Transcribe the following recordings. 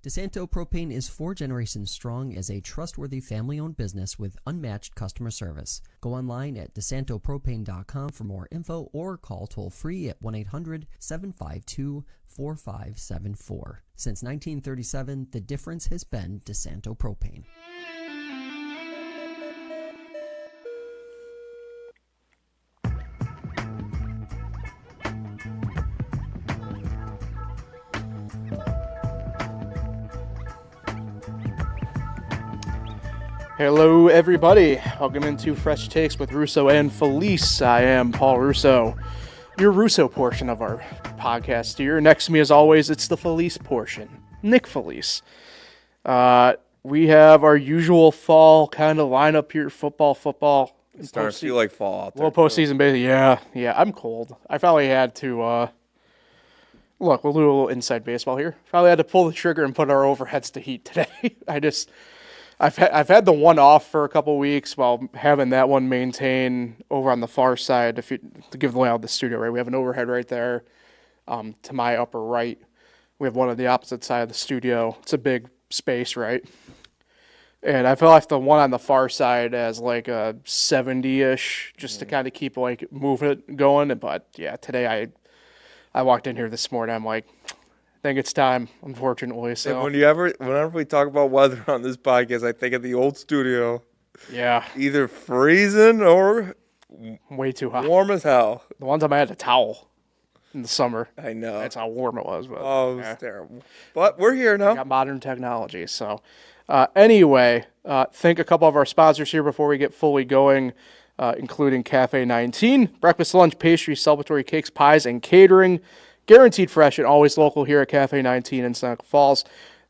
DeSanto Propane is 4 generations strong as a trustworthy family-owned business with unmatched customer service. Go online at DeSantoPropane.com for more info or call toll-free at 1-800-752-4574. Since 1937, the difference has been DeSanto Propane. Hello, everybody. Welcome into Fresh Takes with Russo and Felice. I am Paul Russo, your Russo portion of our podcast here. Next to me, as always, it's the Felice portion, Nick Felice. We have our usual fall kind of lineup here, football. It's starting to feel like fall out there. Well, postseason, basically, yeah, I'm cold. I probably had to, look, we'll do a little inside baseball here. Probably had to pull the trigger and put our overheads to heat today. I've had the one off for a couple weeks while having that one maintain over on the far side. To give the layout of the studio, right, we have an overhead right there. To my upper right, we have one on the opposite side of the studio. It's a big space, right? And I've left the one on the far side as like a 70-ish, just to kind of keep like move it going. But yeah, today I walked in here this morning. I'm like, I think it's time, unfortunately. So whenever we talk about weather on this podcast, I think of the old studio. Yeah. Either freezing or way too hot. Warm as hell. The one time I had a towel in the summer. I know. That's how warm it was. But, it was terrible. But we're here now. We got modern technology. So anyway, thank a couple of our sponsors here before we get fully going, including Cafe 19, breakfast, lunch, pastry, celebratory cakes, pies, and catering. Guaranteed fresh and always local here at Cafe 19 in Seneca Falls.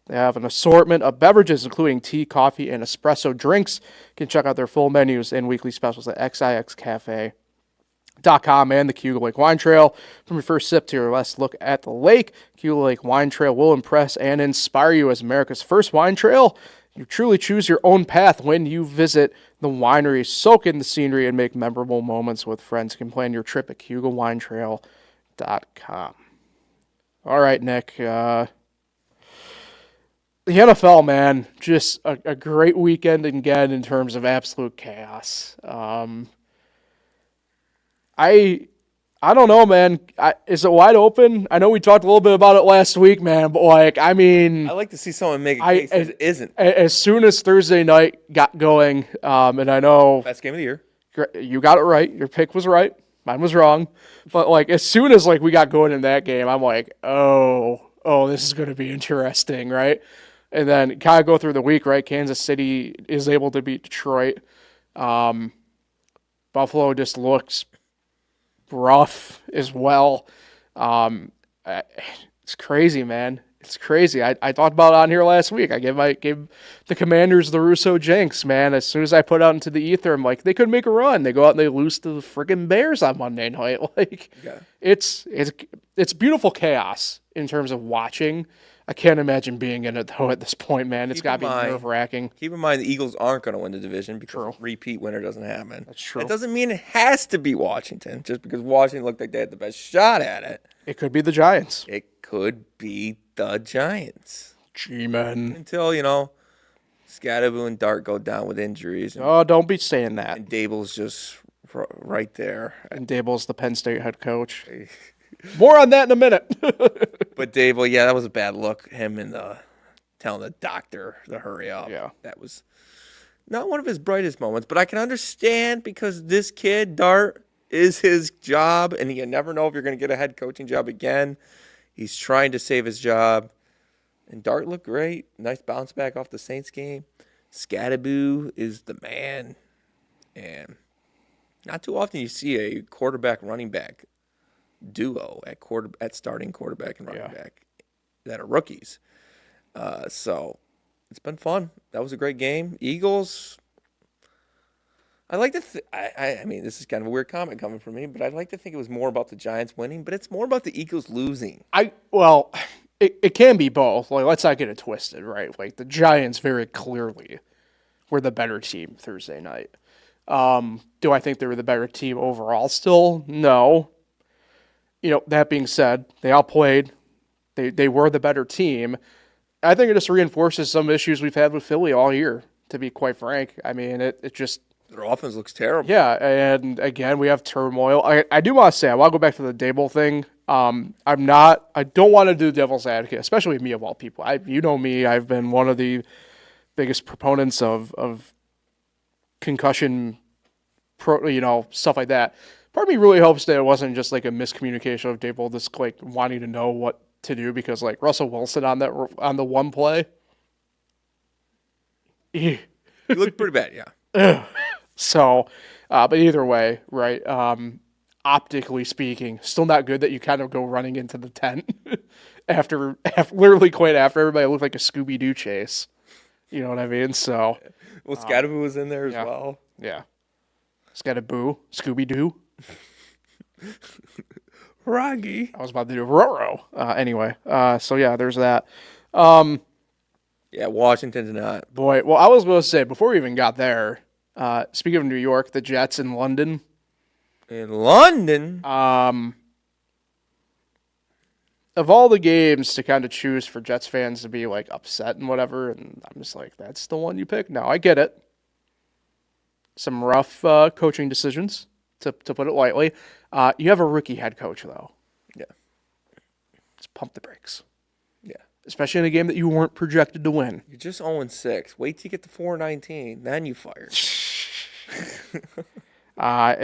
They have an assortment of beverages, including tea, coffee, and espresso drinks. You can check out their full menus and weekly specials at xixcafe.com and the Cuba Lake Wine Trail. From your first sip to your last look at the lake, Cuba Lake Wine Trail will impress and inspire you as America's first wine trail. You truly choose your own path when you visit the winery. Soak in the scenery and make memorable moments with friends. You can plan your trip at CubaWineTrail.com. All right, Nick. The NFL, man, just a great weekend again in terms of absolute chaos. I don't know, man. Is it wide open? I know we talked a little bit about it last week, man, but I like to see someone make a case that it isn't. As soon as Thursday night got going, and I know best game of the year. You got it right. Your pick was right. Mine was wrong. But, as soon as, we got going in that game, I'm like, oh, this is going to be interesting, right? And then kind of go through the week, right? Kansas City is able to beat Detroit. Buffalo just looks rough as well. It's crazy, man. It's crazy. I talked about it on here last week. I gave the Commanders the Russo jinx, man. As soon as I put out into the ether, I'm like, they could make a run. They go out and they lose to the friggin' Bears on Monday night. It's beautiful chaos in terms of watching. I can't imagine being in it, though, at this point, man. It's got to be nerve-wracking. Keep in mind the Eagles aren't going to win the division because repeat winner doesn't happen. That's true. It doesn't mean it has to be Washington, just because Washington looked like they had the best shot at it. It could be the Giants. It could be the Giants. G-men. Until, Scadaboo and Dart go down with injuries. Don't be saying that. And Dable's just right there. And Dable's the Penn State head coach. More on that in a minute. But Dable, yeah, that was a bad look. Him and telling the doctor to hurry up. Yeah. That was not one of his brightest moments. But I can understand because this kid, Dart, is his job. And you never know if you're going to get a head coaching job again. He's trying to save his job. And Dart looked great. Nice bounce back off the Saints game. Scadaboo is the man. And not too often you see a quarterback running back duo at starting quarterback and running back that are rookies. So it's been fun. That was a great game. Eagles, I like to I mean, this is kind of a weird comment coming from me, but I'd like to think it was more about the Giants winning, but it's more about the Eagles losing. It can be both. Let's not get it twisted, right? The Giants very clearly were the better team Thursday night. Do I think they were the better team overall still? No. That being said, they all played. They were the better team. I think it just reinforces some issues we've had with Philly all year, to be quite frank. I mean, it just... Their offense looks terrible. Yeah, and again, we have turmoil. I do want to say, I want to go back to the Dable thing. I don't want to do devil's advocate, especially with me of all people. You know me, I've been one of the biggest proponents of concussion, stuff like that. Part of me really hopes that it wasn't just like a miscommunication of Dable just like wanting to know what to do, because like Russell Wilson on the one play, He looked pretty bad, yeah. So, but either way, right? Optically speaking, still not good that you kind of go running into the tent after literally quite after everybody looked like a Scooby-Doo chase. You know what I mean? So, well, Scadaboo was in there as well. Yeah, Scadaboo, Scooby-Doo, Roggy. I was about to do Roro. Anyway, so yeah, there's that. Yeah, Washington's not. Boy, well, I was going to say before we even got there. Speaking of New York, the Jets in London. In London? Of all the games to kind of choose for Jets fans to be like upset and whatever, and I'm just like, that's the one you pick? No, I get it. Some rough coaching decisions, to put it lightly. You have a rookie head coach, though. Yeah. Just pump the brakes. Yeah. Especially in a game that you weren't projected to win. You're just 0-6. Wait till you get to 4-19, then you fire.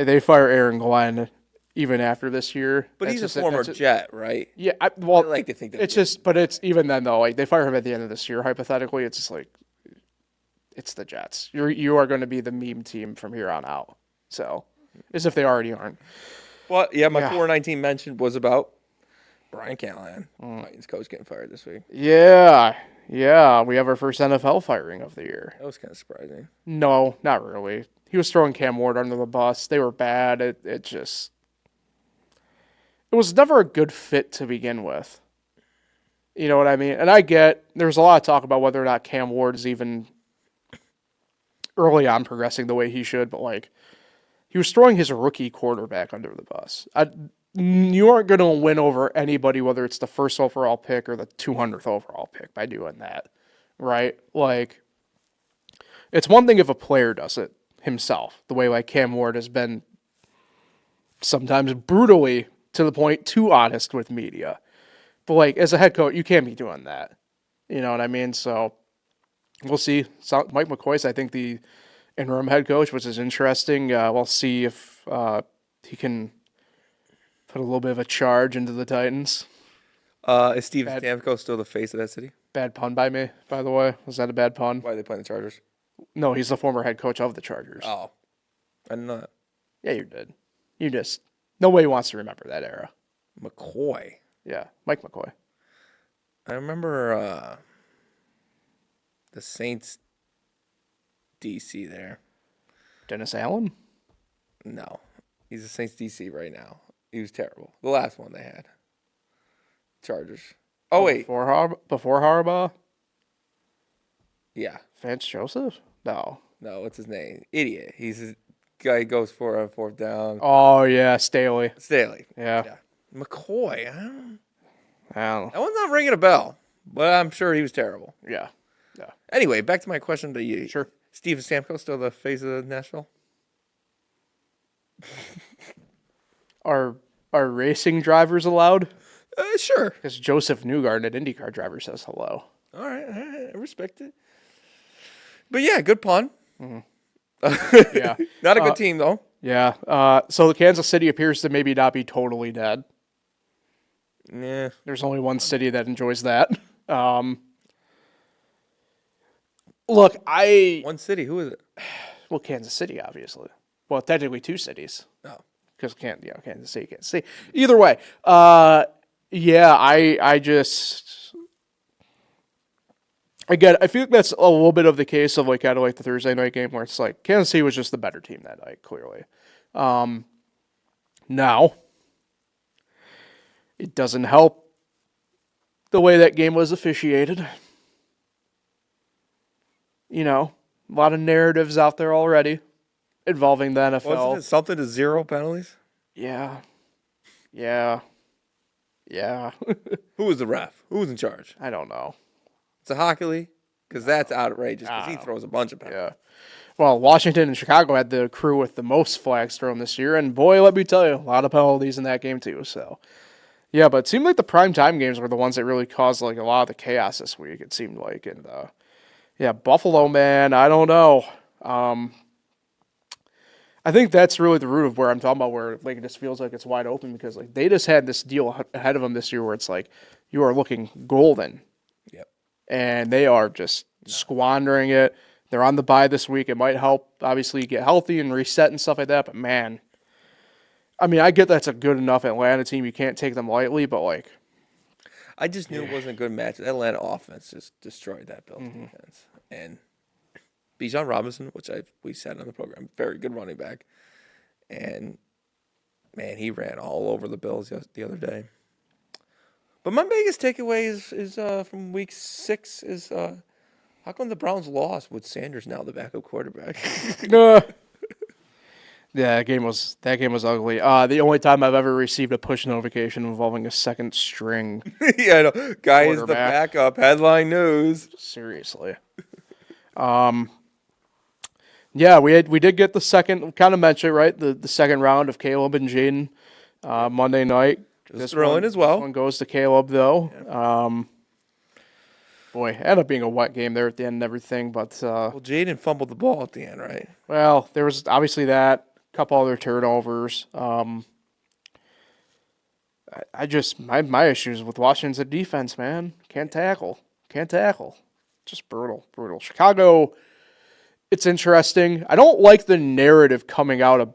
They fire Aaron Glenn even after this year. But he's a former Jet, right? Yeah, I like to think that. It's just, but it's even then though. Like they fire him at the end of this year. Hypothetically, it's just like it's the Jets. You are going to be the meme team from here on out. So, as if they already aren't. Well, yeah, my 4-19 mention was about Brian Callahan, Titans coach, getting fired this week. Yeah. We have our first NFL firing of the year. That was kind of surprising. No, not really. He was throwing Cam Ward under the bus. They were bad. It was never a good fit to begin with. You know what I mean? And I get there's a lot of talk about whether or not Cam Ward is even early on progressing the way he should, but like he was throwing his rookie quarterback under the bus. You aren't going to win over anybody, whether it's the first overall pick or the 200th overall pick, by doing that, right? Like, it's one thing if a player does it himself, the way like Cam Ward has been sometimes brutally, to the point, too honest with media. But like, as a head coach, you can't be doing that. You know what I mean? So, we'll see. So, Mike McCoy's, I think, the interim head coach, which is interesting. We'll see if he can put a little bit of a charge into the Titans. Is Steve Stamkos still the face of that city? Bad pun by me, by the way. Was that a bad pun? Why are they playing the Chargers? No, he's the former head coach of the Chargers. Oh. I didn't know that. Yeah, you did. You just... Nobody wants to remember that era. McCoy. Yeah, Mike McCoy. I remember the Saints DC there. Dennis Allen? No. He's the Saints DC right now. He was terrible. The last one they had. Chargers. Oh, wait. Before Harbaugh? Yeah. Vance Joseph? No. No, what's his name? Idiot. He's a guy who goes for a fourth down. Oh, yeah, Staley. Yeah. McCoy. I don't know. That one's not ringing a bell, but I'm sure he was terrible. Yeah. Anyway, back to my question to you. Sure. Steve Stamkos still the face of Nashville? Are racing drivers allowed? Sure. Because Joseph Newgarden at IndyCar driver says hello. All right. I respect it. But yeah, good pun. Mm-hmm. Yeah. Not a good team, though. Yeah. So Kansas City appears to maybe not be totally dead. Yeah. There's only one city that enjoys that. Look, One city. Who is it? Well, Kansas City, obviously. Well, technically two cities. Oh. Because Kansas City, Kansas City. Either way, yeah, I feel like that's a little bit of the case of like kind of like the Thursday night game where it's like Kansas City was just the better team that night, clearly. Now, it doesn't help the way that game was officiated. You know, a lot of narratives out there already involving the NFL. Wasn't it something to 0 penalties? Yeah. Who was the ref? Who was in charge? I don't know. Sahakali, because that's outrageous. Because he throws a bunch of penalties. Yeah. Well, Washington and Chicago had the crew with the most flags thrown this year, and boy, let me tell you, a lot of penalties in that game too. So, yeah, but it seemed like the primetime games were the ones that really caused like a lot of the chaos this week. It seemed like, and yeah, Buffalo, man, I don't know. I think that's really the root of where I'm talking about, where like it just feels like it's wide open because like they just had this deal ahead of them this year where it's like you are looking golden. Yep. And they are just squandering it. They're on the bye this week. It might help, obviously, get healthy and reset and stuff like that. But, man, I mean, I get that's a good enough Atlanta team. You can't take them lightly, but, like. I just knew it wasn't a good match. That Atlanta offense just destroyed that Bills defense. And Bijan Robinson, which we said on the program, very good running back. And, man, he ran all over the Bills the other day. But my biggest takeaway is from week 6 is how come the Browns lost with Sanders now the backup quarterback? Yeah, that game was ugly. The only time I've ever received a push notification involving a second string. Yeah, I know. Guy is the backup. Headline news. Seriously. Yeah, we did get the second, kind of mentioned, right? The second round of Caleb and Jayden Monday night. Just throwing as well. This one goes to Caleb, though. Yeah. Boy, ended up being a wet game there at the end and everything, but... well, Jayden fumbled the ball at the end, right? Well, there was obviously that, a couple other turnovers. My issues with Washington's defense, man. Can't tackle. Just brutal. Chicago, it's interesting. I don't like the narrative coming out of...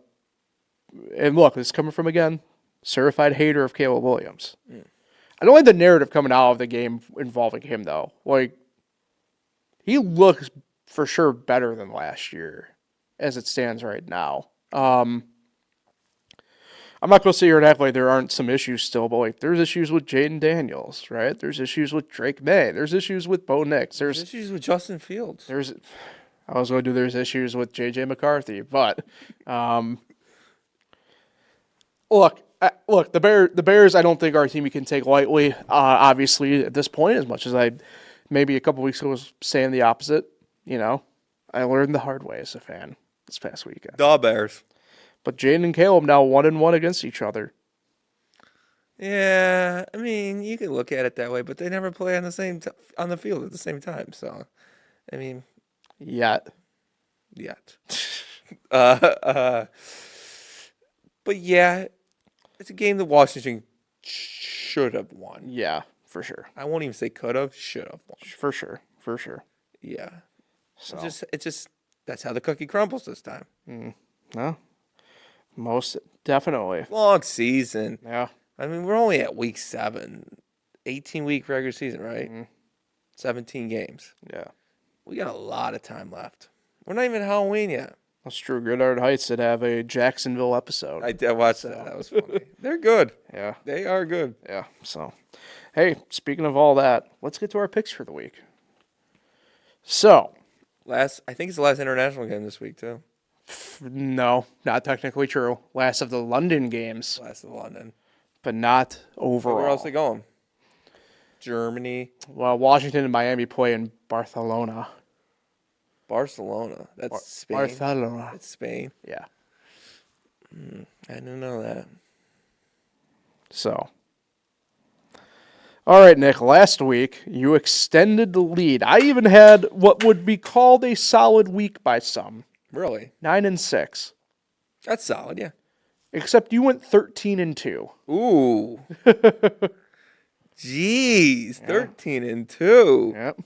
And look, this is coming from, again, certified hater of Caleb Williams. I don't like the narrative coming out of the game involving him, though. Like, he looks for sure better than last year as it stands right now. I'm not going to sit here and act like there aren't some issues still, but like there's issues with Jayden Daniels, right? There's issues with Drake May. There's issues with Bo Nix. There's issues with Justin Fields. There's issues with J.J. McCarthy, but Look, the Bears, I don't think are a team you can take lightly. Obviously, at this point, as much as I maybe a couple weeks ago was saying the opposite, I learned the hard way as a fan this past weekend. The Bears. But Jayden and Caleb now 1-1 against each other. Yeah, I mean, you can look at it that way, but they never play on the on the field at the same time. So, I mean, yet. But yeah. It's a game that Washington should have won. Yeah, for sure. I won't even say could have, should have won. For sure. Yeah. So It's just that's how the cookie crumbles this time. No, most definitely. Long season. Yeah. I mean, we're only at week 7, 18-week regular season, right? 17 games. Yeah. We got a lot of time left. We're not even Halloween yet. That's true. Goodard Heights did have a Jacksonville episode. I did watch that. That was funny. They're good. Yeah. They are good. Yeah. So, hey, speaking of all that, let's get to our picks for the week. So. I think it's the last international game this week, too. No, not technically true. Last of the London games. Last of London. But not overall. Where else are they going? Germany. Well, Washington and Miami play in Barcelona. Barcelona. That's Spain. Barcelona. That's Spain. Yeah. I didn't know that. So. All right, Nick. Last week, you extended the lead. I even had what would be called a solid week by some. Really? 9-6. That's solid, yeah. Except you went 13-2. Ooh. Jeez. 13-2. Yep.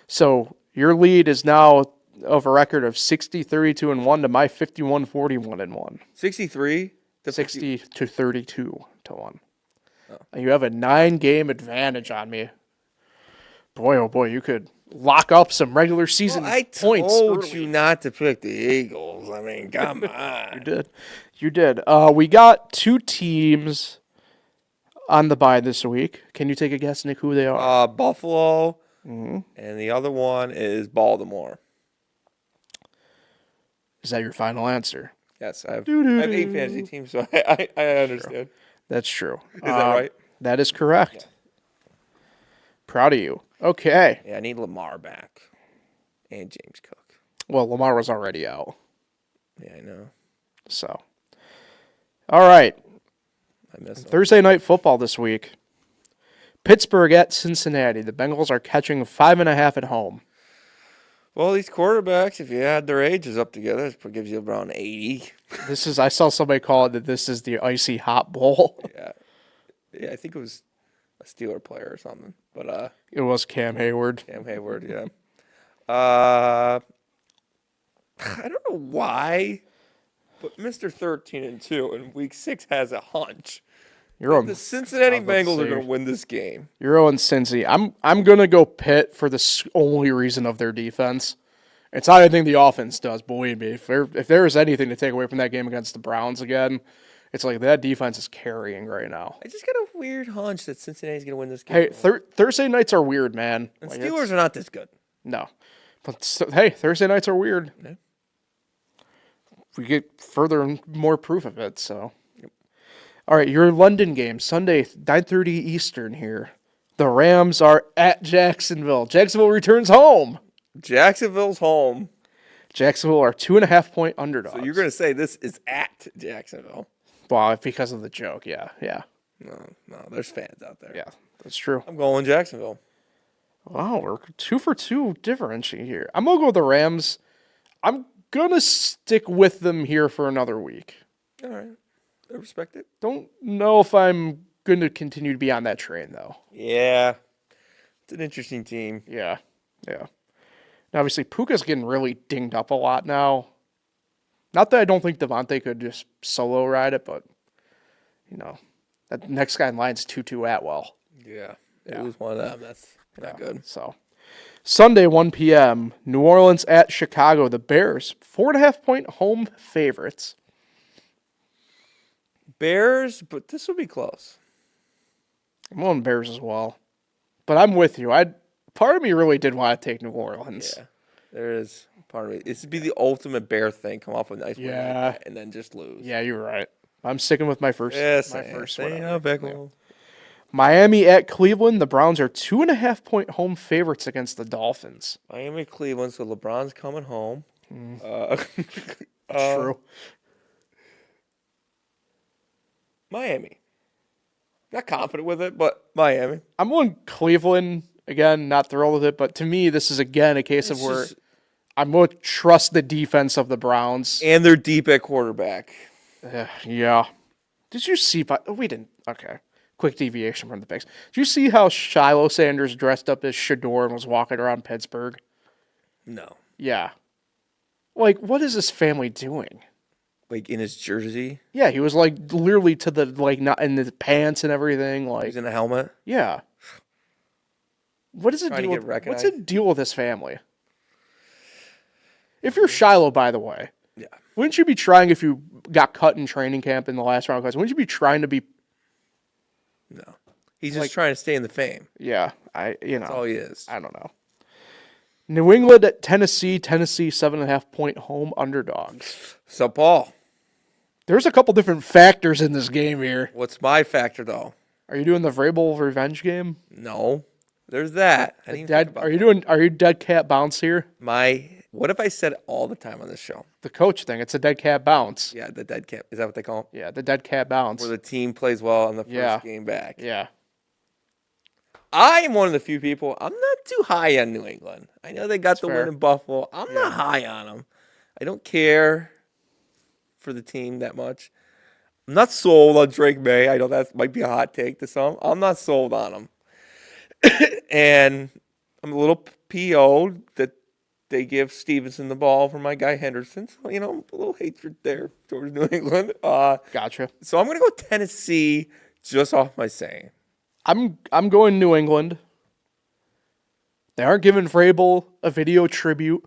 So your lead is now of a record of 60-32-1 to my 51-41-1. 63 to 60 to 32 to 1. Oh. You have a 9-game advantage on me. Boy, oh boy, you could lock up some regular season points. I told you not to pick the Eagles. I mean, come on. You did. We got 2 teams on the bye this week. Can you take a guess, Nick, who they are? Buffalo, and the other one is Baltimore. Is that your final answer? Yes, I have 8 fantasy teams, so I understand. That's true. Is that right? That is correct. Yeah. Proud of you. Okay. Yeah, I need Lamar back. And James Cook. Well, Lamar was already out. Yeah, I know. So. All right. I miss him. Thursday night football this week. Pittsburgh at Cincinnati. The Bengals are catching 5.5 at home. Well, these quarterbacks, if you add their ages up together, it gives you around 80. I saw somebody call it that this is the icy hot bowl. Yeah, I think it was a Steeler player or something. But It was Cam Hayward. Cam Hayward, yeah. I don't know why, but Mr. 13-2 in Week 6 has a hunch. The Cincinnati Bengals are going to win this game. You're owing Cincy. I'm going to go Pitt for the only reason of their defense. It's not anything the offense does, believe me. If there is anything to take away from that game against the Browns again, it's like that defense is carrying right now. I just got a weird hunch that Cincinnati's going to win this game. Hey, Thursday nights are weird, man. And Steelers are not this good. No. But, hey, Thursday nights are weird. Yeah. We get further and more proof of it, so. Yep. All right, your London game, Sunday, 9:30 Eastern here. The Rams are at Jacksonville. Jacksonville returns home. Jacksonville's home. Jacksonville are 2.5-point underdogs. So you're going to say this is at Jacksonville. Well, because of the joke, yeah. No, there's fans out there. Yeah, that's true. I'm going Jacksonville. Wow, we're 2 for 2 differentiating here. I'm going to go with the Rams. I'm going to stick with them here for another week. All right. I respect it. Don't know if I'm going to continue to be on that train, though. Yeah. It's an interesting team. Yeah. Now, obviously, Puka's getting really dinged up a lot now. Not that I don't think Devontae could just solo ride it, but, that next guy in line's Tutu Atwell. Yeah. It was one of them. That's not good. So, Sunday, 1 p.m., New Orleans at Chicago. The Bears, 4.5-point home favorites. Bears, but this will be close. I'm on Bears as well. But I'm with you. Part of me really did want to take New Orleans. Yeah, there is part of me. This would be the ultimate Bear thing. Come off with a nice win like that and then just lose. Yeah, you're right. I'm sticking with my first. First one. Miami at Cleveland. The Browns are 2.5-point home favorites against the Dolphins. Miami, Cleveland. So LeBron's coming home. True. Miami. Not confident with it, but Miami. I'm going Cleveland. Again, not thrilled with it, but to me, this is again a case of where I'm going to trust the defense of the Browns. And they're deep at quarterback. Yeah. Did you see? We didn't. Okay. Quick deviation from the picks. Did you see how Shiloh Sanders dressed up as Shador and was walking around Pittsburgh? No. Yeah. Like, what is this family doing? Like in his jersey? Yeah, he was like literally to the not in the pants and everything. Like he's in a helmet. Yeah. What is it? What's the deal with this family? If you're Shiloh, by the way, yeah, wouldn't you be trying if you got cut in training camp in the last round of class? Wouldn't you be trying to be? No, he's just trying to stay in the fame. Yeah, That's all he is. I don't know. New England at Tennessee. Tennessee 7.5-point home underdogs. So Paul, there's a couple different factors in this game here. What's my factor though? Are you doing the Vrabel revenge game? No, there's that. Are you dead cat bounce here? What if I said it all the time on this show? The coach thing. It's a dead cat bounce. Yeah, the dead cat. Is that what they call it? Yeah, the dead cat bounce. Where the team plays well on the first game back. Yeah. I am one of the few people. I'm not too high on New England. I know they got the win in Buffalo. I'm not high on them. I don't care for the team that much. I'm not sold on Drake May. I know that might be a hot take to some. I'm not sold on him. And I'm a little PO'd that they give Stevenson the ball for my guy Henderson. So, a little hatred there towards New England. Gotcha. So I'm going to go Tennessee just off my saying. I'm going New England. They aren't giving Vrabel a video tribute.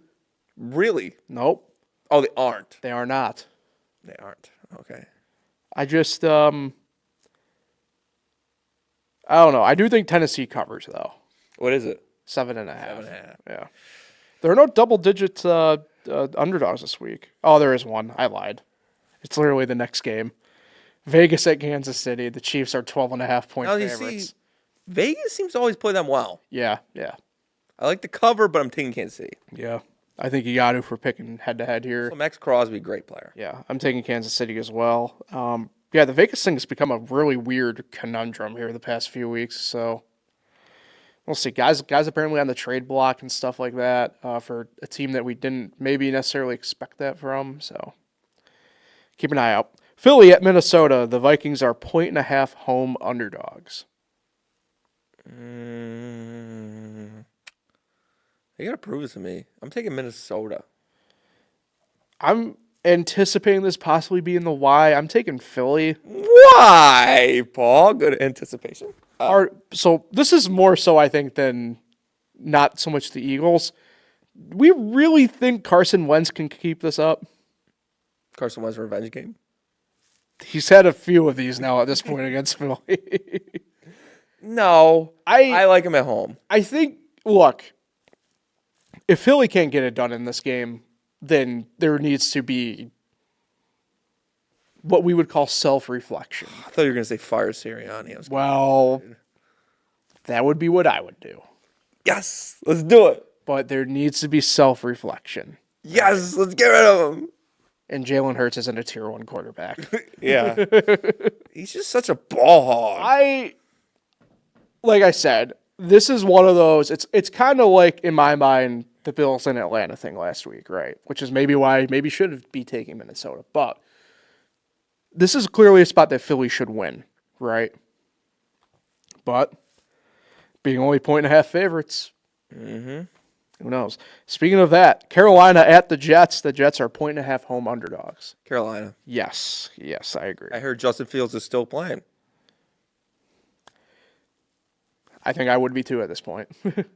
Really? Nope. Oh, they aren't. They are not. They aren't. Okay. I just I don't know. I do think Tennessee covers though. What is it? 7.5. 7.5. Yeah. There are no double-digit underdogs this week. Oh, there is one. I lied. It's literally the next game. Vegas at Kansas City. The Chiefs are 12.5-point favorites. Vegas seems to always play them well. Yeah. I like the cover, but I'm taking Kansas City. Yeah. I think you got to for picking head-to-head here. So Max Crosby, great player. Yeah, I'm taking Kansas City as well. Yeah, the Vegas thing has become a really weird conundrum here the past few weeks. So we'll see. Guys apparently on the trade block and stuff like that for a team that we didn't maybe necessarily expect that from. So keep an eye out. Philly at Minnesota. The Vikings are 1.5 home underdogs. You got to prove it to me. I'm taking Minnesota. I'm anticipating this possibly being the Y. I'm taking Philly. Why, Paul? Good anticipation. So this is more so, I think, than not so much the Eagles. We really think Carson Wentz can keep this up? Carson Wentz revenge game. He's had a few of these now at this point against Philly. No, I like him at home. I think, look, if Philly can't get it done in this game, then there needs to be what we would call self-reflection. I thought you were going to say fire Sirianni. Well, that would be what I would do. Yes, let's do it. But there needs to be self-reflection. Yes, let's get rid of him. And Jalen Hurts isn't a tier 1 quarterback. Yeah. He's just such a ball hog. Like I said, this is one of those, it's kind of like, in my mind, the Bills and Atlanta thing last week, right? Which is maybe why I maybe should be taking Minnesota. But this is clearly a spot that Philly should win, right? But being only 1.5 favorites, who knows? Speaking of that, Carolina at the Jets are 1.5 home underdogs. Carolina. Yes, I agree. I heard Justin Fields is still playing. I think I would be too at this point.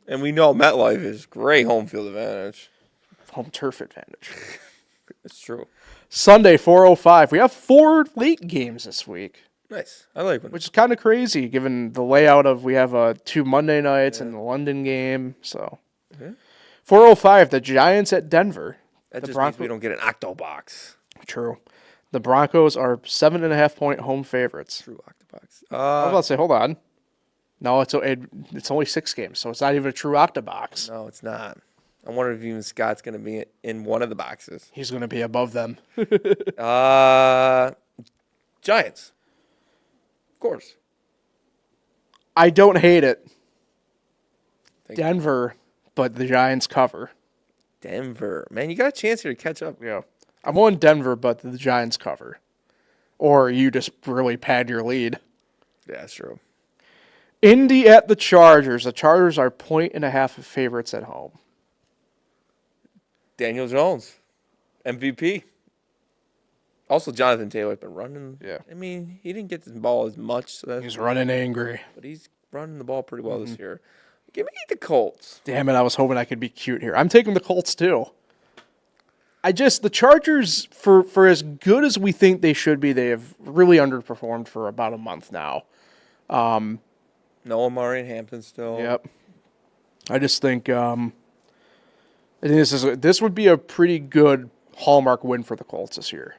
And we know MetLife is great home field advantage. Home turf advantage. It's true. Sunday, 4:05. We have 4 late games this week. Nice. I like it. Which is kind of crazy given the layout of we have 2 Monday nights and the London game. So 4:05, the Giants at Denver. That just means we don't get an octo box. True. The Broncos are 7.5 point home favorites. True octobox. I was about to say, hold on. No, it's only 6 games, so it's not even a true octobox. No, it's not. I wonder if even Scott's going to be in one of the boxes. He's going to be above them. Giants. Of course. I don't hate it. Thank Denver, but the Giants cover. Denver. Man, you got a chance here to catch up. Yeah. I'm on Denver, but the Giants cover. Or you just really pad your lead. Yeah, that's true. Indy at the Chargers. The Chargers are 1.5 favorites at home. Daniel Jones, MVP. Also, Jonathan Taylor's been running. Yeah. I mean, he didn't get the ball as much. So He's running angry. But he's running the ball pretty well this year. Give me the Colts. Damn it, I was hoping I could be cute here. I'm taking the Colts too. The Chargers, for as good as we think they should be, they have really underperformed for about a month now. No Amari and Hampton still. Yep. I just think this would be a pretty good hallmark win for the Colts this year.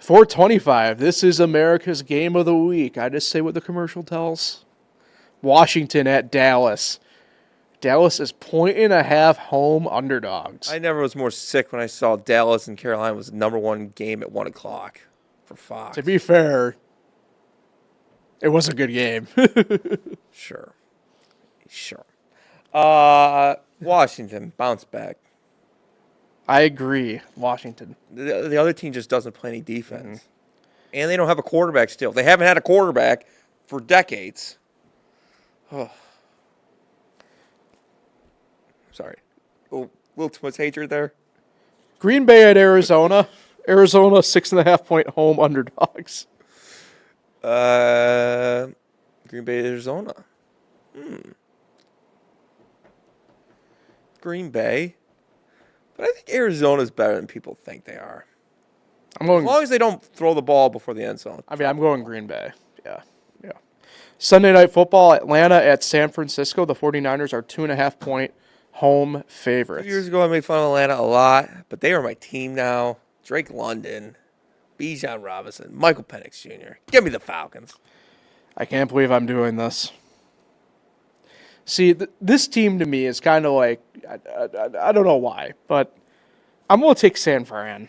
4:25. This is America's game of the week. I just say what the commercial tells. Washington at Dallas. Dallas is 1.5 home underdogs. I never was more sick when I saw Dallas and Carolina was the number 1 game at 1 o'clock for Fox. To be fair, it was a good game. Sure. Washington, bounce back. I agree. Washington. The other team just doesn't play any defense. And they don't have a quarterback still. They haven't had a quarterback for decades. Oh. Sorry. A little too much hatred there. Green Bay at Arizona. Arizona 6.5 point home underdogs. Green Bay, Arizona. Green Bay. But I think Arizona's better than people think they are. As long as they don't throw the ball before the end zone. I'm going Green Bay. Yeah. Sunday Night Football, Atlanta at San Francisco. The 49ers are 2.5 point home favorites. 2 years ago, I made fun of Atlanta a lot, but they are my team now. Drake London, Bijan Robinson, Michael Penix Jr. Give me the Falcons. I can't believe I'm doing this. See, this team to me is kind of like, I don't know why, but I'm going to take San Fran.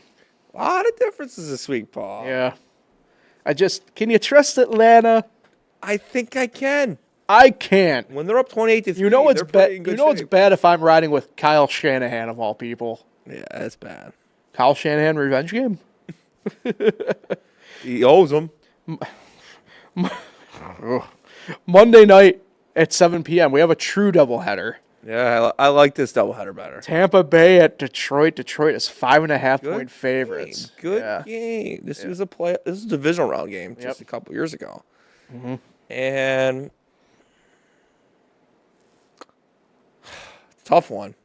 A lot of differences this week, Paul. Yeah. Can you trust Atlanta? I think I can. I can't. When they're up 28-3, You know it's bad. in good You know it's shape. bad if I'm riding with Kyle Shanahan of all people. Yeah, that's bad. Kyle Shanahan revenge game. He owes them. Monday night at 7 p.m. We have a true doubleheader. Yeah, I like this doubleheader better. Tampa Bay at Detroit. Detroit is 5.5-point favorites. Good game. This is This is a divisional round game just a couple years ago, and tough one.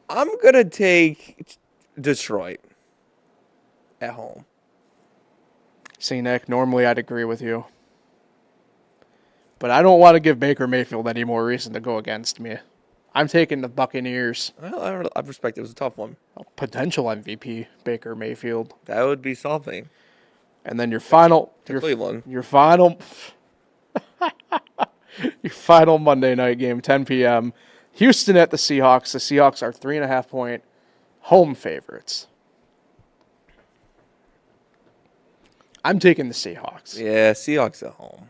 I'm gonna take Detroit at home. See, Nick, normally I'd agree with you. But I don't want to give Baker Mayfield any more reason to go against me. I'm taking the Buccaneers. Well, I respect it. It was a tough one. Potential MVP, Baker Mayfield. That would be something. And then your final... Cleveland. Your final... your final Monday night game, 10 p.m. Houston at the Seahawks. The Seahawks are 3.5-point home favorites. I'm taking the Seahawks. Yeah, Seahawks at home.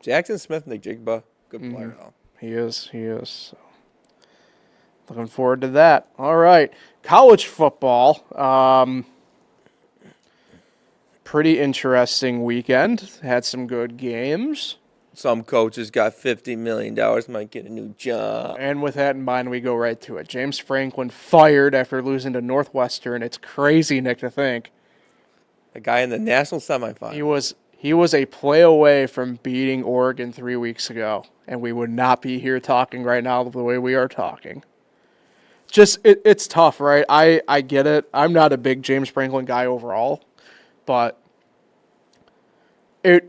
Jackson Smith, Nick Jigba, good player though. He is. So. Looking forward to that. All right. College football. Pretty interesting weekend. Had some good games. Some coaches got $50 million, might get a new job. And with that in mind, we go right to it. James Franklin fired after losing to Northwestern. It's crazy, Nick, to think. A guy in the national semifinal. He was a play away from beating Oregon 3 weeks ago, and we would not be here talking right now the way we are talking. It's tough, right? I get it. I'm not a big James Franklin guy overall, but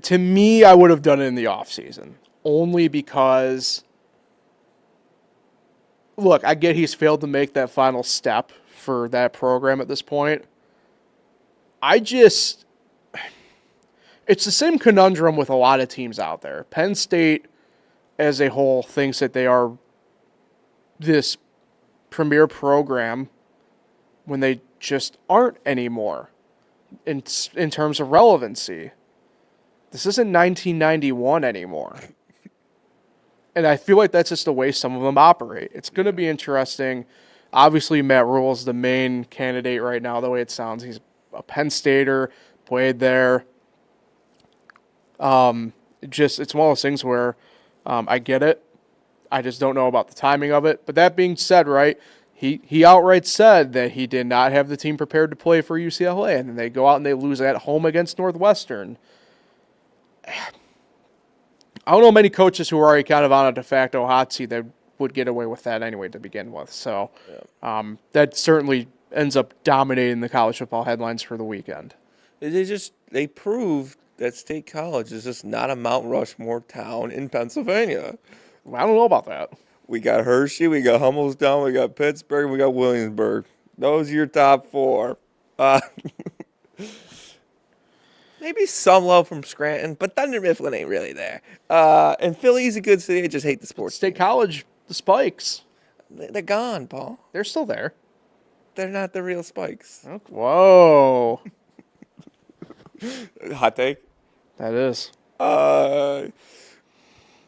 to me, I would have done it in the offseason, only because, look, I get he's failed to make that final step for that program at this point. It's the same conundrum with a lot of teams out there. Penn State, as a whole, thinks that they are this premier program when they just aren't anymore in terms of relevancy. This isn't 1991 anymore. And I feel like that's just the way some of them operate. It's going to be interesting. Obviously, Matt Rule is the main candidate right now, the way it sounds. He's a Penn Stater, played there. It's one of those things where I get it. I just don't know about the timing of it. But that being said, right, he outright said that he did not have the team prepared to play for UCLA, and then they go out and they lose at home against Northwestern. I don't know many coaches who are already kind of on a de facto hot seat that would get away with that anyway to begin with. So that certainly ends up dominating the college football headlines for the weekend. They proved that State College is just not a Mount Rushmore town in Pennsylvania. I don't know about that. We got Hershey, we got Hummelstown, we got Pittsburgh, we got Williamsburg. Those are your top four. Maybe some love from Scranton, but Thunder Mifflin ain't really there. And Philly's a good city. I just hate the sports. State College, the Spikes. They're gone, Paul. They're still there. They're not the real Spikes. Whoa. Hot take? That is.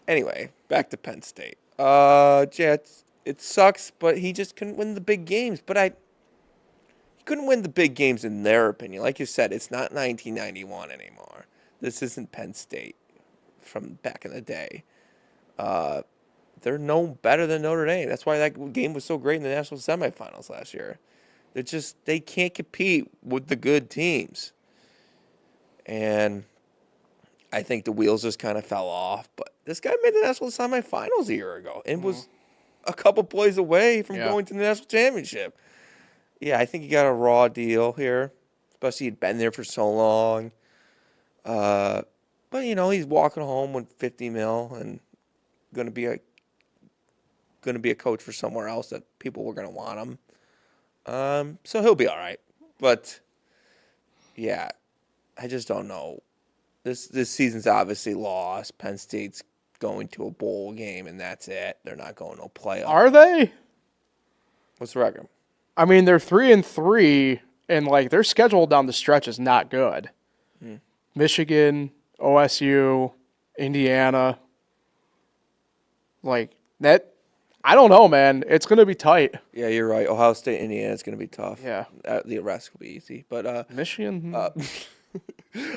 Anyway, back to Penn State. Jets, it sucks, but he just couldn't win the big games. But he couldn't win the big games in their opinion. Like you said, it's not 1991 anymore. This isn't Penn State from back in the day. They're no better than Notre Dame. That's why that game was so great in the national semifinals last year. They can't compete with the good teams. And I think the wheels just kind of fell off. But this guy made the national semifinals a year ago and was a couple plays away from going to the national championship. Yeah, I think he got a raw deal here, especially he'd been there for so long. But he's walking home with $50 million and going to be a coach for somewhere else that people were going to want him. So he'll be all right. But yeah, I just don't know. This season's obviously lost. Penn State's going to a bowl game, and that's it. They're not going no playoff. Are they? What's the record? I mean, they're 3-3, and like their schedule down the stretch is not good. Michigan, OSU, Indiana, like that. I don't know, man. It's going to be tight. Yeah, you're right. Ohio State, Indiana is going to be tough. Yeah. The rest will be easy. But Michigan?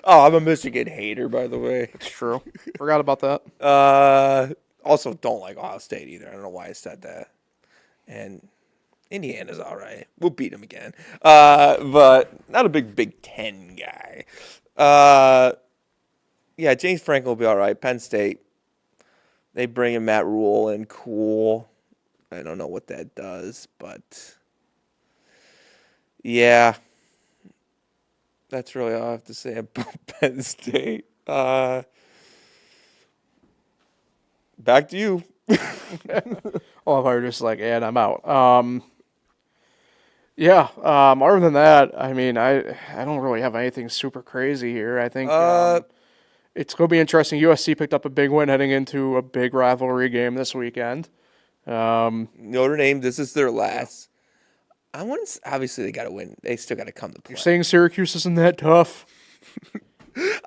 I'm a Michigan hater, by the way. It's true. Forgot about that. Also, don't like Ohio State either. I don't know why I said that. And Indiana's all right. We'll beat them again. But not a big Ten guy. Yeah, James Franklin will be all right. Penn State, they bring in Matt Rule and cool. I don't know what that does, but yeah, that's really all I have to say about Penn State. Back to you. Oh, if I were just like, and I'm out. Other than that, I mean, I don't really have anything super crazy here. I think it's going to be interesting. USC picked up a big win heading into a big rivalry game this weekend. Notre Dame, this is their last. Obviously, they got to win. They still got to come to play. You're saying Syracuse isn't that tough?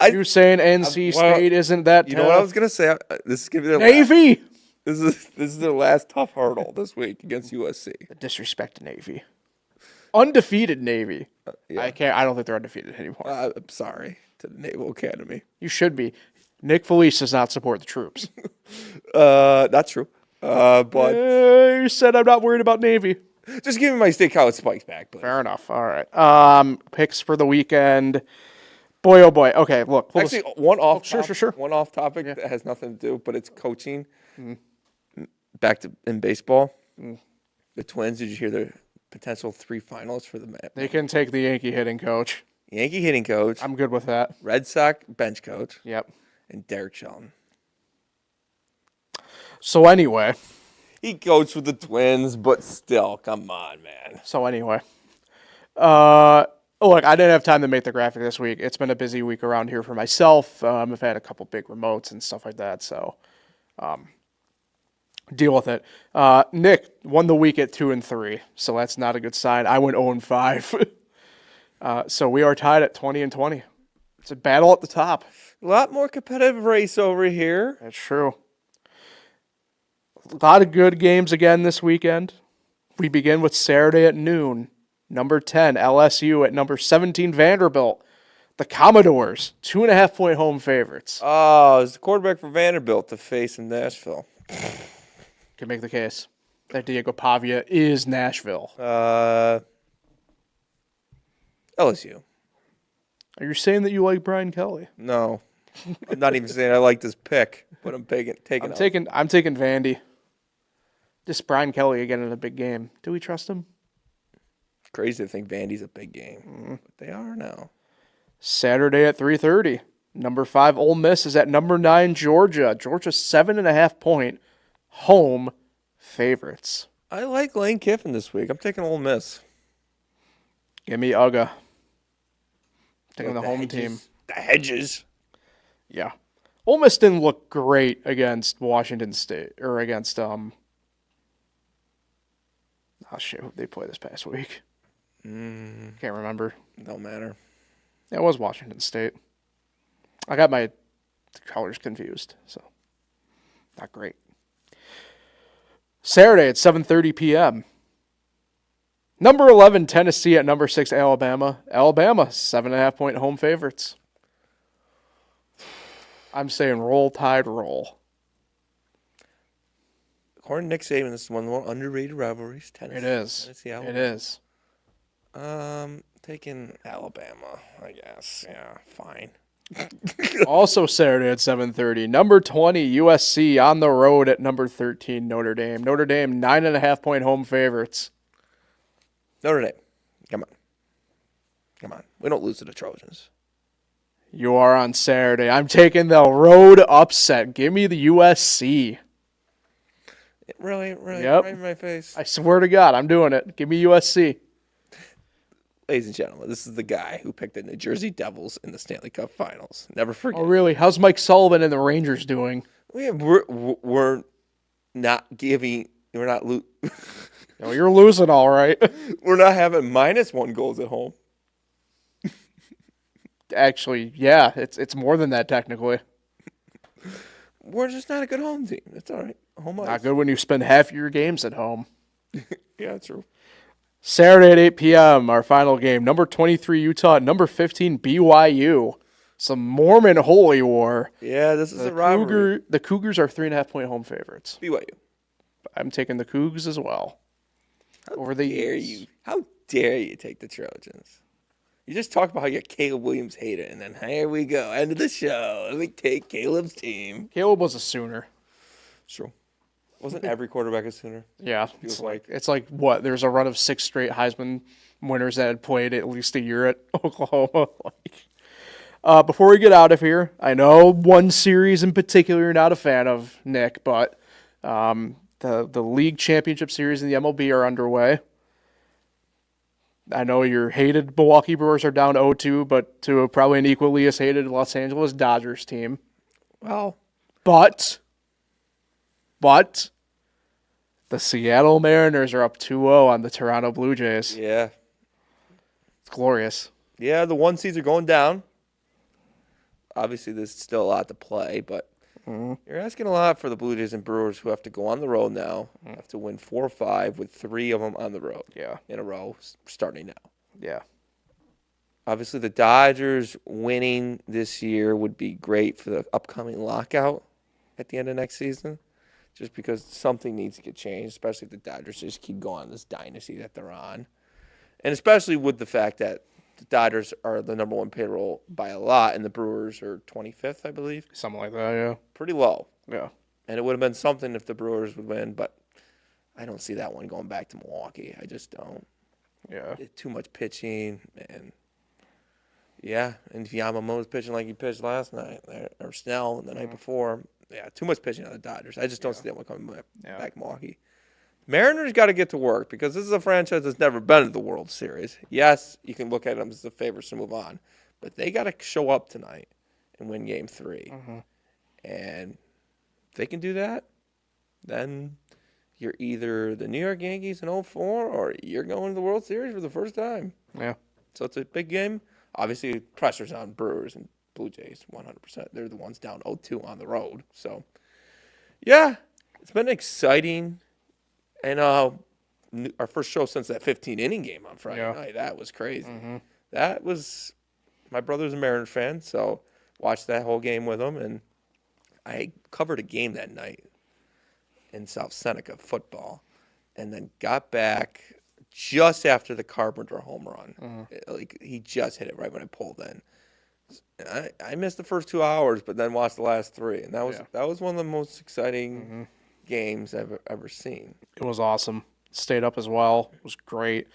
You're saying NC State isn't that tough? You know what I was going to say? This is going to be their Navy! This is their last tough hurdle this week against USC. The disrespect to Navy. Undefeated Navy. Yeah. I don't think they're undefeated anymore. I'm sorry to the Naval Academy. You should be. Nick Felice does not support the troops. That's true. But you said I'm not worried about Navy. just give me my State College spikes back, please. Fair enough. All right. Picks for the weekend. Boy, oh boy. Okay, look. Actually, one off. Sure. One off topic that has nothing to do, but it's coaching. Back to in baseball. The Twins. Did you hear their potential 3 finalists for the match? They can take the Yankee hitting coach. Yankee hitting coach. I'm good with that. Red Sox bench coach. Yep. And Derek Shelton. So anyway. He coached with the Twins, but still, come on, man. Look, I didn't have time to make the graphic this week. It's been a busy week around here for myself. I've had a couple big remotes and stuff like that, so deal with it. Nick won the week at 2-3, so that's not a good sign. I went 0-5. So we are tied at 20-20. It's a battle at the top. A lot more competitive race over here. That's true. A lot of good games again this weekend. We begin with Saturday at noon. Number 10, LSU at number 17, Vanderbilt. The Commodores, 2.5-point home favorites. Oh, it's the quarterback for Vanderbilt to face in Nashville. Can make the case that Diego Pavia is Nashville. LSU. Are you saying that you like Brian Kelly? No. I'm not even saying I like this pick, but I'm taking Vandy. Just Brian Kelly again in a big game. Do we trust him? Crazy to think Vandy's a big game. But they are now. Saturday at 3:30. Number 5, Ole Miss is at number 9, Georgia. Georgia 7.5-point home favorites. I like Lane Kiffin this week. I'm taking Ole Miss. Give me Uga. Taking the home team. The Hedges. Yeah. Ole Miss didn't look great against Washington State, or against, who they play this past week? Can't remember. Don't matter. It was Washington State. I got my colors confused, so not great. Saturday at 7:30 p.m. Number 11, Tennessee at number 6, Alabama. Alabama, 7.5-point home favorites. I'm saying roll, Tide, roll. According to Nick Saban, this is one of the more underrated rivalries. Tennessee. It is. Tennessee, Alabama. It is. Taking Alabama, I guess. Yeah, fine. Also Saturday at 7:30. Number 20, USC on the road at number 13, Notre Dame. Notre Dame, 9.5-point home favorites. Notre Dame. Come on. We don't lose to the Trojans. You are on Saturday. I'm taking the road upset. Give me the USC. Really? Yep. Right in my face. I swear to God, I'm doing it. Give me USC. Ladies and gentlemen, this is the guy who picked the New Jersey Devils in the Stanley Cup Finals. Never forget. Oh, really? How's Mike Sullivan and the Rangers doing? We're not giving. We're not. No, you're losing, all right. We're not having -1 goals at home. Actually, yeah, it's more than that technically. We're just not a good home team. That's all right. Home ice. Not good when you spend half your games at home. Yeah, true. Saturday at 8 p.m., our final game. Number 23, Utah. Number 15, BYU. Some Mormon holy war. Yeah, this is a rivalry. The Cougars are 3.5-point home favorites. BYU. I'm taking the Cougs as well. How dare you take the Trojans? You just talked about how you Caleb Williams hated, and then here we go. End of the show. Let me take Caleb's team. Caleb was a Sooner. True. Wasn't every quarterback a Sooner? Yeah. It's like what? There's a run of 6 straight Heisman winners that had played at least a year at Oklahoma. Before we get out of here, I know one series in particular you're not a fan of, Nick, but the league championship series in the MLB are underway. I know your hated Milwaukee Brewers are down 0-2, but to probably an equally as hated Los Angeles Dodgers team. Well, But the Seattle Mariners are up 2-0 on the Toronto Blue Jays. yeah. It's glorious. Yeah, the 1 seeds are going down. Obviously, there's still a lot to play, but you're asking a lot for the Blue Jays and Brewers, who have to go on the road now, have to win 4 or 5 with 3 of them on the road in a row, starting now. Yeah. Obviously, the Dodgers winning this year would be great for the upcoming lockout at the end of next season, just because something needs to get changed, especially if the Dodgers just keep going on this dynasty that they're on. And especially with the fact that the Dodgers are the number 1 payroll by a lot, and the Brewers are 25th, I believe. Something like that, yeah. Pretty low. Yeah. And it would have been something if the Brewers would win, but I don't see that one going back to Milwaukee. I just don't. Yeah. It's too much pitching, and yeah, and if Yamamoto's pitching like he pitched last night, or Snell the night before, yeah, too much pitching on the Dodgers. I just don't see that one coming back to Milwaukee. Mariners got to get to work, because this is a franchise that's never been to the World Series. Yes, you can look at them as the favorites to move on, but they got to show up tonight and win Game 3. And if they can do that, then you're either the New York Yankees in 04 or you're going to the World Series for the first time. Yeah. So it's a big game. Obviously, pressure's on Brewers and Blue Jays 100%. They're the ones down 0-2 on the road. So, yeah, it's been exciting. And our first show since that 15-inning game on Friday night, that was crazy. That was – my brother's a Mariners fan, so watched that whole game with him. And I covered a game that night in South Seneca football, and then got back just after the Carpenter home run. He just hit it right when I pulled in. And I missed the first 2 hours, but then watched the last 3. And that was one of the most exciting games I've ever seen. It was awesome. Stayed up as well. It was great.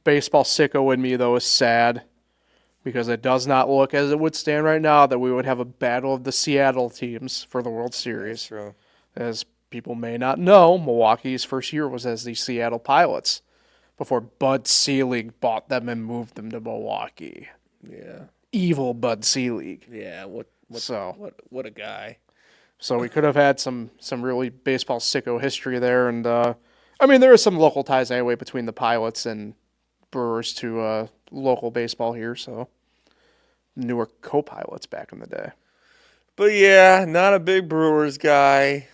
Baseball sicko in me, though, is sad, because it does not look as it would stand right now that we would have a battle of the Seattle teams for the World Series. That's true. As people may not know, Milwaukee's first year was as the Seattle Pilots before Bud Selig bought them and moved them to Milwaukee. Yeah. Evil Bud Selig. Yeah, what a guy. So we could have had some really baseball sicko history there. And, I mean, there is some local ties anyway between the Pilots and Brewers to local baseball here. So newer co-pilots back in the day. But, yeah, not a big Brewers guy.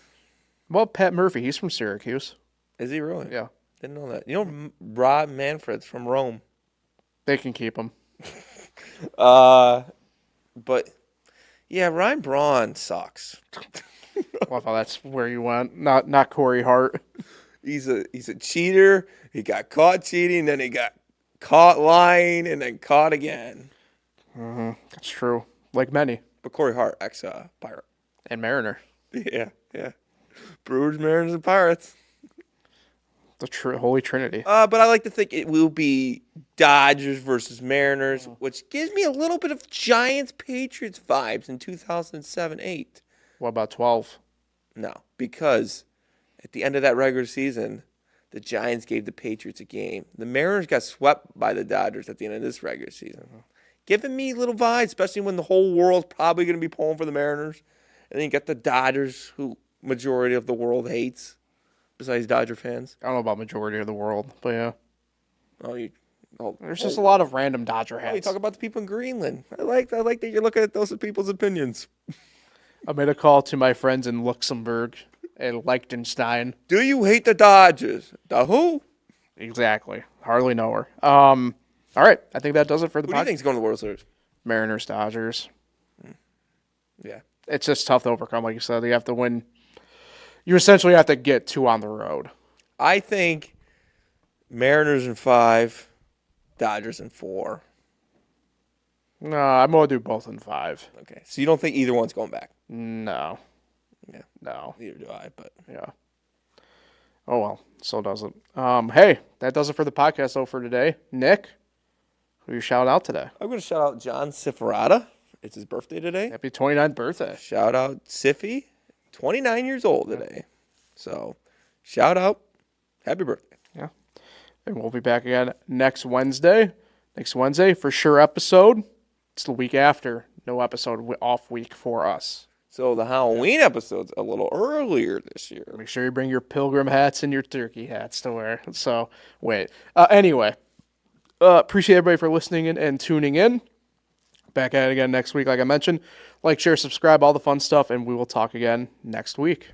Well, Pat Murphy, he's from Syracuse. Is he really? Yeah. Didn't know that. You know, Rob Manfred's from Rome. They can keep him. But yeah, Ryan Braun sucks. Love how that's where you went. Not Corey Hart. He's a cheater. He got caught cheating, then he got caught lying, and then caught again. That's true. Like many. But Corey Hart, Pirate. And Mariner. Yeah. Brewers, Mariners, and Pirates. The Holy Trinity. But I like to think it will be Dodgers versus Mariners, which gives me a little bit of Giants-Patriots vibes in 2007-8. What about 12? No, because at the end of that regular season, the Giants gave the Patriots a game. The Mariners got swept by the Dodgers at the end of this regular season. Giving me little vibes, especially when the whole world's probably going to be pulling for the Mariners. And then you got the Dodgers, who majority of the world hates, besides Dodger fans. I don't know about majority of the world, but yeah. There's just a lot of random Dodger hats. You talk about the people in Greenland. I like that you're looking at those people's opinions. I made a call to my friends in Luxembourg and Liechtenstein. Do you hate the Dodgers? The who? Exactly. Hardly know her. All right. I think that does it for the Who do you think's going to the World Series? Mariners, Dodgers. Yeah. It's just tough to overcome, like you said. You have to win. You essentially have to get 2 on the road. I think Mariners in 5, Dodgers in 4. No, I'm going to do both in 5. Okay. So you don't think either one's going back? No. Yeah. No. Neither do I, but. Yeah. Oh, well. So does it. Hey, that does it for the podcast, though, for today. Nick, who you shout out today? I'm going to shout out John Ciferata. It's his birthday today. Happy 29th birthday. Shout out Siffy, 29 years old today. So, shout out. Happy birthday. Yeah. And we'll be back again next Wednesday. Next Wednesday, for sure episode. It's the week after. No episode, off week for us. So, the Halloween episode's a little earlier this year. Make sure you bring your pilgrim hats and your turkey hats to wear. So, wait. Anyway, appreciate everybody for listening in and tuning in. Back at it again next week, like I mentioned. Like, share, subscribe, all the fun stuff, and we will talk again next week.